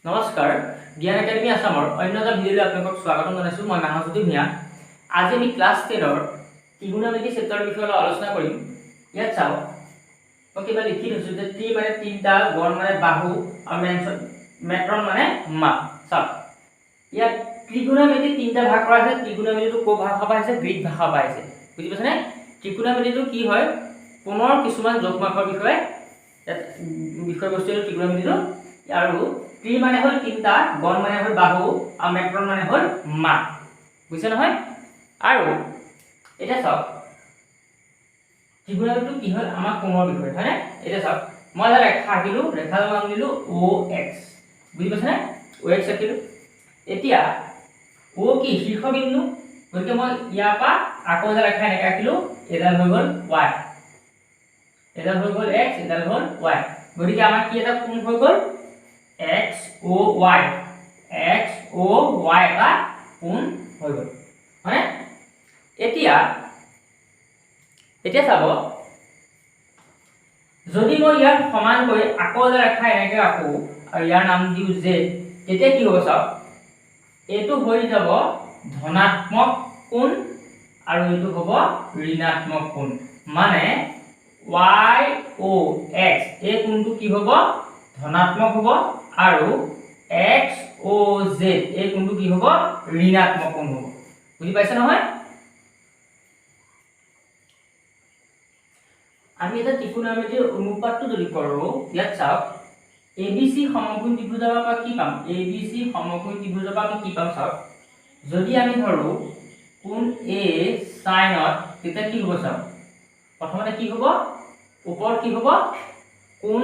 নমস্কাৰ জ্ঞান একাডেমী আসামৰ অন্য এটা ভিডিঅ'লৈ আপোনালোকক স্বাগতম জনাইছোঁ। মই মানৱজ্যোতি ভূঞা। আজি আমি ক্লাছ 10ৰ ত্ৰিকোণমিতি চেপ্টাৰৰ বিষয়ে আলোচনা কৰিম। ইয়াত চাওক মই কিবা লিখি থৈছোঁ যে ত্ৰি মানে তিনিটা, গণ মানে বাহু আৰু মেট্ৰন মানে মাপ। চাওক ইয়াত ত্ৰিকোণমিতি তিনিটা ভাগ কৰা আছে। ত্ৰিকোণমিতিটো ক'ৰ ভাষা পৰা আহিছে? গ্ৰীক ভাষা পৰা আহিছে। বুজি পাইছেনে? ত্ৰিকোণমিতিটো কি হয়? কোণৰ কিছুমান যোগমাপৰ বিষয়ে বিষয়বস্তু ত্ৰিকোণমিতিটো। আৰু ত্ৰি মানে হল তিনিটা, গণ মানে হল বাহু আৰু মেট্ৰন মানে হল মাপ। বুজিছে নহয়? আৰু এতিয়া চাওক ত্ৰিকোণমিতিটো কি হল? আমাৰ কোণৰ বিষয়, হয়নে? এতিয়া চাওক মই এটা ৰেখা আঁকিলো, ৰেখাৰ নাম দিলো OX। বুজি পাইছেনে? OX আঁকিলো। এতিয়া O কি? শীৰ্ষবিন্দু। গতিকে মই ইয়াৰ পৰা আকৌ এটা ৰেখা এনেকৈ আঁকিলো, এডাল হৈ গল Y, এডাল হৈ গল X, এডাল হ'ল Y। গতিকে আমাৰ কি এটা কোণ হৈ গল? XOY, XOY এটা কোণ হৈ গল, হয়নে? এতিয়া চাব, যদি মই ইয়াৰ সমানকৈ আকৌ এটা ৰেখা এনেকৈ আঁকো আৰু ইয়াৰ নাম দিওঁ Z, তেতিয়া কি হ'ব? চাওক এইটো হৈ যাব ধনাত্মক কোণ আৰু এইটো হ'ব ঋণাত্মক কোণ। মানে YOX এই কোণটো কি হ'ব? ধনাত্মক হ'ব আৰু XOZ এই কোণটো কি হ'ব? ঋণাত্মক কোণ হ'ব। বুজি পাইছে নহয়? আমি এটা ত্ৰিকোণমিতিৰ অনুপাতটো যদি কৰোঁ, ইয়াত চাওক ABC সমকোণ ত্ৰিভুজৰ পৰা কি পাম? ABC সমকোণ ত্ৰিভুজৰ পৰা আমি কি পাম? চাওক যদি আমি ধৰো কোণ A সাইনত, তেতিয়া কি হ'ব? চাওক প্ৰথমতে কি হ'ব? ওপৰত কি হ'ব? কোণ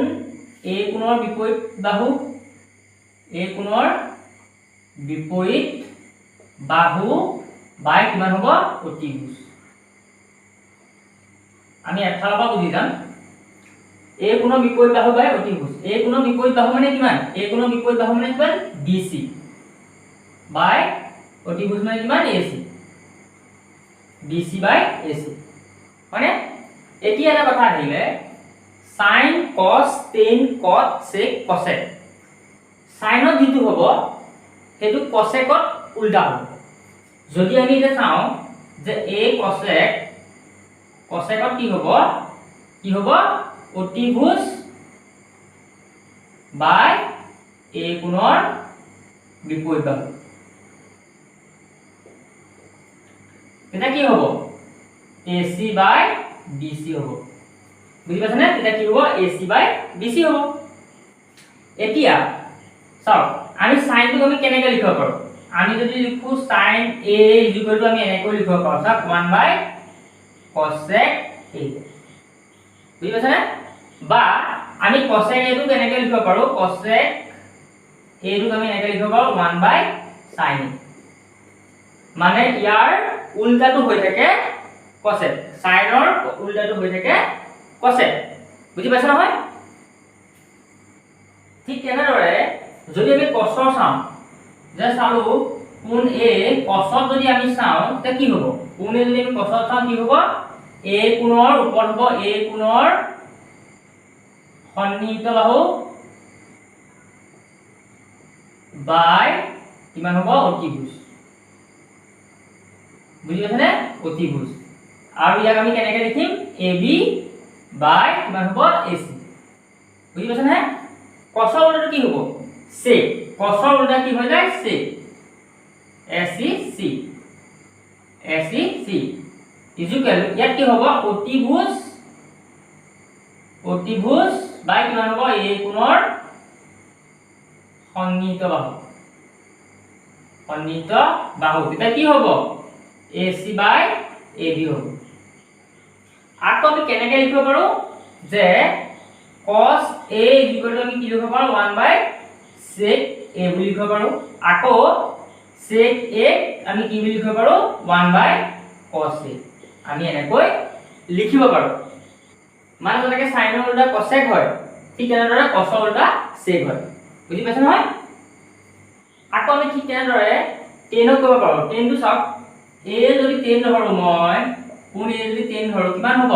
A কোণৰ বিপৰীত বাহু, A কোণৰ বিপৰীত বাহু বাই কিমান হ'ব? অতিভুজ। আমি এফালৰ পৰা বুজি যাম। A কোণৰ বিপৰীত বাহু বাই অতিভুজ। A কোণৰ বিপৰীত বাহু মানে কিমান? A কোণৰ বিপৰীত বাহু মানে কিমান? BC বাই অতিভুজ মানে কিমান? AC, BC বাই AC, হয়নে? এতিয়া এটা কথা আহিলে sin cos tan cot sec cosec। সাইনত যেটো হ'ব সেইটো cosecত উল্টা হ'ব। যদি আমি এটা চাওঁ যে A cosec, cosecত কি হ'ব? কি হ'ব? অতিভুজ বাই A কোণৰ বিপৰীত বাহু। এটা কি হ'ব? AC বাই BC হ'ব। বুজি পাইছেনে? তেতিয়া কি হ'ব? AC বাই BC হ'ব। এতিয়া চাওক আমি সাইনটো আমি কেনেকৈ লিখিব পাৰো? আমি যদি লিখো sin A আমি এনেকৈ লিখিব পাৰো। চাওক 1/cosec A। বুজি পাইছেনে? বা আমি cosec A টো কেনেকৈ লিখিব পাৰো? cosec A টো আমি এনেকৈ লিখিব পাৰো 1/sin A। মানে ইয়াৰ উল্টাটো হৈ থাকে cosec, সাইনৰ উল্টাটো হৈ থাকে cosec। বুজি পাইছে নহয়? ঠিক তেনেদৰে যদি আমি cosৰ চাওঁ, যে চালো কোণ A cosত যদি আমি চাওঁ তেতিয়া কি হ'ব? কোণ A যদি আমি cosত চাওঁ কি হ'ব? A কোণৰ ওপৰত হ'ব A কোণৰ সন্নিহিত বাহু বাই কিমান হ'ব? অতিভুজ। বুজি পাইছেনে? অতিভুজ। আৰু ইয়াক আমি কেনেকৈ লিখিম? AB বাই কিমান হ'ব? AC। বুজি পাইছেনে? cosৰ উল্টাটো কি হ'ব? sec। cosৰ উল্টা কি হৈ যায়? sec। SEC, SEC ইকুৱেল ইয়াত কি হ'ব? অতিভুজ, অতিভুজ বাই কিমান হ'ব? A কোণৰ সন্নিহিত বাহু, সন্নিহিত বাহু। তেতিয়া কি হ'ব? AC বাই AB হ'ব। আকৌ আমি কেনেকৈ লিখিব পাৰো? যে cos A ইকুৱেল আমি কি লিখিব পাৰো? 1/sec A বুলি লিখিব পাৰো। আকৌ sec A আমি কি বুলি লিখিব পাৰো? 1/cos A। আমি এনেকৈ লিখিব পাৰো। মানে যেনেকৈ সাইনৰ উল্টা cosec হয়, ঠিক তেনেদৰে cosৰ উল্টা sec হয়। বুজি পাইছে নহয়? আকৌ আমি ঠিক তেনেদৰে tan ও কৰিব পাৰো। tan টো চাওক A যদি tan ধৰো, মই কোণ A যদি tan ধৰো কিমান হ'ব?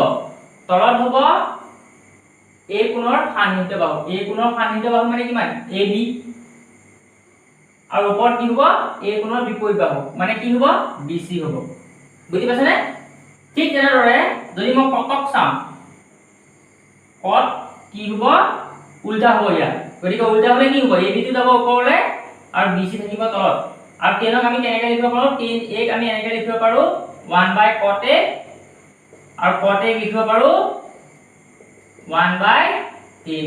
তলত হ'ব A কোণৰ সন্নিহিত বাহু। A কোণৰ সন্নিহিত বাহু মানে কিমান? AB আৰু ওপৰত কি হ'ব a কোণৰ বিপৰীত বাহু মানে কি হ'ব BC হ'ব বুজি পাইছানে ঠিক তেনেদৰে যদি মই কটক চাম কট কি হ'ব উল্টা হ'ব ইয়াত গতিকে উল্টা হ'লে কি হ'ব AB টো যাব ওপৰলৈ আৰু BC থাকিব তলত আৰু 10ক আমি কেনেকৈ লিখিব পাৰো 10 আমি এনেকৈ লিখিব পাৰো 1/cot A আৰু cot A লিখিব পাৰো 1/10A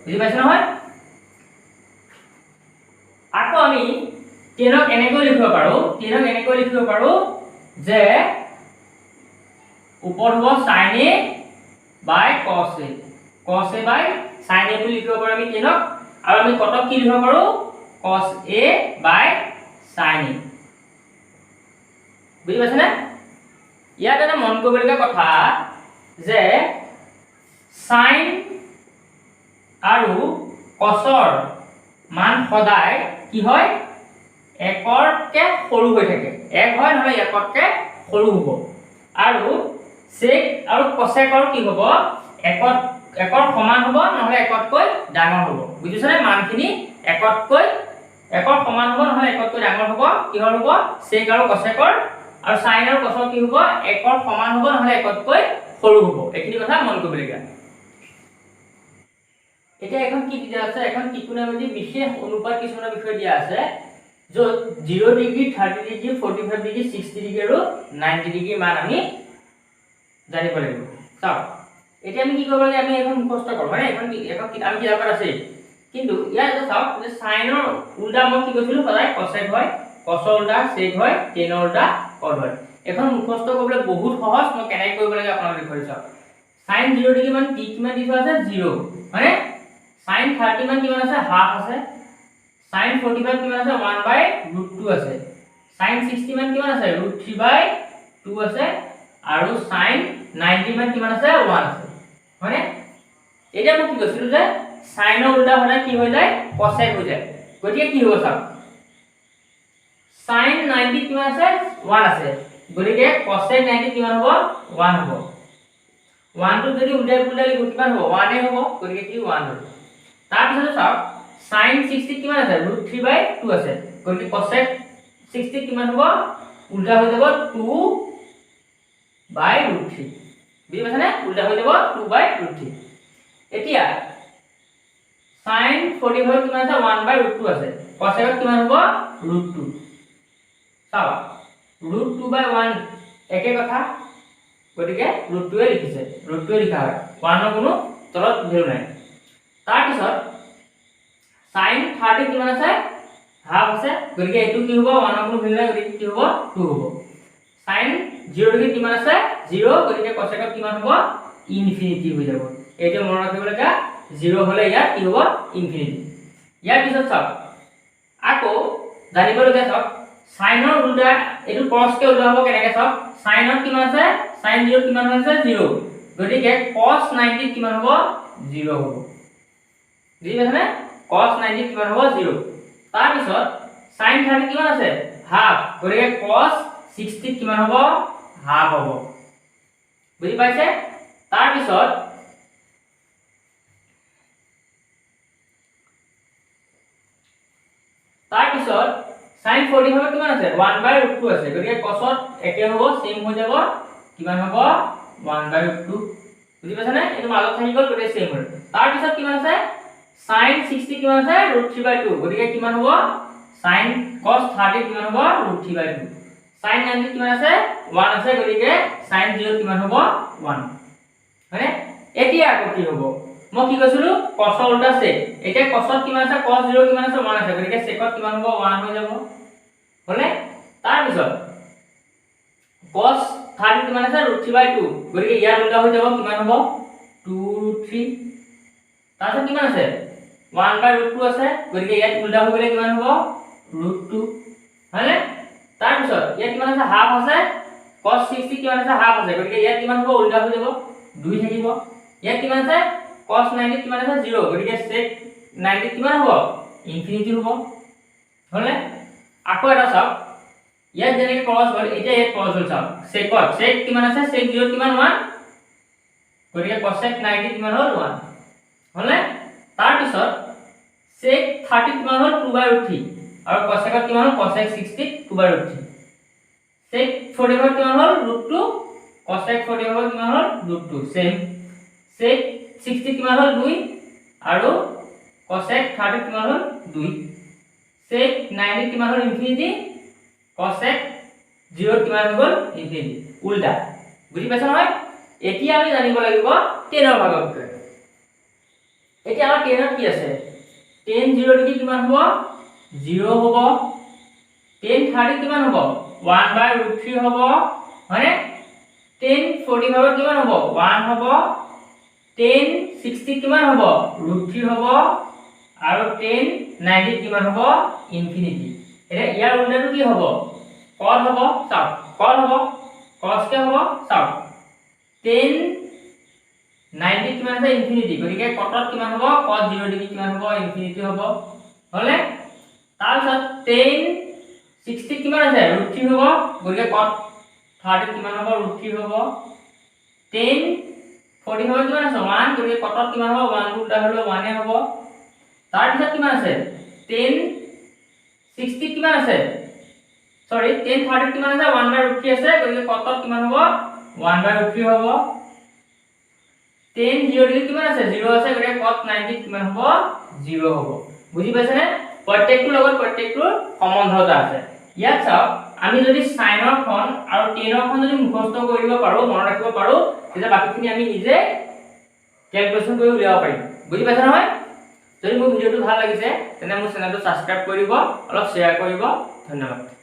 বুজি পাইছ নহয় আকৌ আমি 10ক এনেকৈ লিখিব পাৰো যে ওপৰত হ'ব sin A by cos A by sin A বুলি লিখিব পাৰো আমি 10ক আৰু আমি কটক কি লিখিব পাৰো cos A by sin A বুজি পাইছানে ইয়াত এটা মন কৰিবলগীয়া কথা যে sin আৰু cosৰ মান সদায় কি হয় একতকে সৰু হৈ থাকে এক হয় নহলে একতকে সৰু হ'ব আৰু sec আৰু cosecৰ কি হ'ব একৰ সমান হ'ব নহলে একতকৈ ডাঙৰ হ'ব বুজিছানে মানখিনি একৰ সমান হ'ব নহলে একতকৈ ডাঙৰ হ'ব কিহৰ হ'ব sec আৰু cosecৰ আৰু sin আৰু cosৰ কি হ'ব একৰ সমান হ'ব নহলে একতকৈ সৰু হ'ব এইখিনি কথা মন কৰিবলগীয়া এতিয়া এখন কি দিয়া আছে এখন ত্ৰিকোণমিতি বিশেষ অনুপাত কিছুমানৰ বিষয় দিয়া আছে য'ত 0 ডিগ্ৰী 30 ডিগ্ৰী 45 ডিগ্ৰী 60 ডিগ্ৰী আৰু 90 ডিগ্ৰী মান আমি জানিব লাগিব চাও এতিয়া আমি কি কৰিব লাগে আমি এখন মুখস্থ কৰোঁ মানে এখন আমি কিতাপত আছে কিন্তু ইয়াত চাওক যে সাইনৰ উল্টা মই কি কৈছিলো সদায় cosec হয় cosৰ উল্টা sec হয় tan ৰ উল্টা cot হয় এখন মুখস্থ কৰিবলৈ বহুত সহজ মই কেনেকৈ কৰিব লাগে আপোনালোকে কৰি চাওক sin 0 ডিগ্ৰী মান p কিমান দিছো আছে 0 মানে sin 30 মান কিমান আছে হাফ আছে sin 45 কিমান আছে 1/√2 আছে sin 60 মান কিমান আছে √3/2 আছে আৰু sin 90 মান কিমান আছে 1 আছে মানে এটা মই কি কৈছিলো যে sin ৰ উল্টা হলে কি হৈ যায় cosec হৈ যায় গতিকে কি হ'ব চাওক sin 90 কিমান আছে 1 আছে গতিকে cosec 90 কিমান হ'ব 1 হ'ব 1 টো যদি উল্টাই লিখো কিমান হ'ব 1 এ হ'ব গতিকে কি 1 হ'ব তাৰ পিছত চাওক sin 60 কিমান আছে √3/2 আছে গতিকে cosec 60 কিমান হ'ব উল্টা হৈ যাব 2/√3 বুজি পাইছানে উল্টা হৈ যাব 2/√3 এতিয়া sin 45 কিমান আছে 1/√2 আছে cosec কিমান হ'ব √2 চাও √2/1 একে কথা গতিকে √2 এ লিখিছে √2 এ লিখা হয় 1 ৰ কোনো তলত ভ্যালু নাই তাৰ পিছত sin 30 কিমান আছে হাফ আছে গতিকে এটো কি হ'ব 1 ৰ কোনো ভ্যালু নাই গতিকে কি হ'ব 2 হ'ব sin 0 ডিগ্ৰী কিমান আছে 0 গতিকে cosec কিমান হ'ব ইনফিনিটি হৈ যাব এইটো মনত ৰাখিব লাগে 0 হলে ইয়াত কি হ'ব ইনফিনিটি ইয়াৰ পিছত চাওক আকৌ জানিব লগা চাওক sin ৰ উল্টা এটো cos কে উল্টা হ'ব কেনেকৈ চাওক sin ৰ কিমান আছে sin 0 কিমান হৈছে 0 গতিকে cos 90 কিমান হ'ব 0 হ'ব বুজি পাইছানে cos 90 কিমান হ'ব 0 তাৰ পিছত sin 30 কিমান আছে হাফ গতিকে cos 60 কিমান হ'ব হাফ হ'ব বুজি পাইছে তাৰ পিছত sin 45 কিমান আছে 1/√2 আছে গতিকে cos একে হ'ব সেম হৈ যাব কিমান হ'ব 1/√2 বুজি পাইছানে এটো মাজত থাকি গল গতিকে সেম হ'ল তাৰ পিছত কিমান আছে sin 60 কিমান আছে √3/2 গতিকে কিমান হ'ব sin cos 30 কিমান হ'ব √3/2 sin 90 কিমান আছে 1 আছে গতিকে sin 0 কিমান হ'ব 1 হয়নে এতিয়া আকৌ কি হ'ব মই কি কৈছিলো cos উল্টা sec এতিয়া cos কিমান আছে cos 0 কিমান আছে 1 আছে গতিকে sec কিমান হ'ব 1 হৈ যাব হলে তাৰ পিছত cos 30 কিমান আছে √3/2 গতিকে ইয়াৰ উল্টা হৈ যাব কিমান হ'ব 2√3 তাৰপিছত কিমান আছে 1/√2 আছে গতিকে ইয়াত উল্টা হৈ গলে কিমান হ'ব √2 হলে তাৰ পিছত ইয়াত কিমান আছে হাফ আছে cos 60 কিমান আছে হাফ আছে গতিকে ইয়াত কিমান হ'ব উল্টা হৈ যাব 2 থাকিব ইয়াত কিমান আছে cos 90 কিমান আছে 0 গতিকে sec 90 কিমান হ'ব ইনফিনিটি হ'ব হলে আকৌ এটা চাওক ইয়াত যেনেকৈ ক্ৰস হ'ল এতিয়া ইয়াত ক্ৰস হ'ল চাওক sec কিমান আছে sec 0 কিমান 1 গতিকে cosec 90 কিমান হ'ল 1 হলে তাৰ পিছত sec 30 কিমান হ'ল 2/√3 আৰু cosec কিমান হ'ল cosec 60 2/√3 sec 45 কিমান হ'ল √2 cosec 45 কিমান হ'ল √2 সেম sec 60 কিমান হ'ল 2 আৰু cosec 30 কিমান হ'ল 2 sec 90 কিমান হ'ল ইনফিনিটি cosec 0 কিমান হ'ল ইনফিনিটি উল্টা বুজি পাইছা নহয় এতিয়া আমি জানিব লাগিব 10 ৰ ভাগৰ বিষয়ে এতিয়া আমাৰ 10 ত কি আছে 10 0 ডিগ্ৰী কিমান হ'ব 0 হ'ব 10 30 কিমান হ'ব 1/√3 হ'ব মানে 10 45 কিমান হ'ব 1 হ'ব 10 60 কিমান হ'ব √3 হ'ব আৰু 10 90 কিমান হ'ব ইনফিনিটি এটা ইয়াৰ উল্টাটো কি হ'ব cos হ'ব চাও cos হ'ব cos কে হ'ব চাও 10 90 কিমান আছে ইনফিনিটি গতিকে cot কিমান হ'ব cos 0 ডিগ্ৰী কিমান হ'ব ইনফিনিটি হ'ব হলে তাৰপিছত 10 60 কিমান আছে √3 হ'ব গতিকে cot 30 কিমান হ'ব √3 হ'ব 10 45 কিমান আছে 1 গতিকে cot কিমান হ'ব 1 টো উল্টা হলো 1 এ হ'ব তাৰপিছত কিমান আছে 10 60 কিমান আছে সৰি 10 30 কিমান আছে 1/√3 আছে গতিকে cot কিমান হ'ব 1/√3 হ'ব 10 0 ডিগ্ৰী কিমান আছে 0 আছে গতিকে cos 90 কিমান হ'ব 0 হ'ব বুজি পাইছানে প্ৰত্যেকটোৰ লগত প্ৰত্যেকটোৰ সম্বন্ধতা আছে ইয়াত চাও আমি যদি sin ৰ খন আৰু tan ৰ খন যদি মুখস্থ কৰিব পাৰো মনত ৰাখিব পাৰো তেতিয়া বাকিখিনি আমি নিজে ক্যালকুলেশন কৰি উলিয়াব পাৰিম বুজি পাইছা নহয় যদি মোৰ ভিডিওটো ভাল লাগিছে তেনে মোৰ চেনেলটো সাবস্ক্ৰাইব কৰিব অলপ শেয়াৰ কৰিব ধন্যবাদ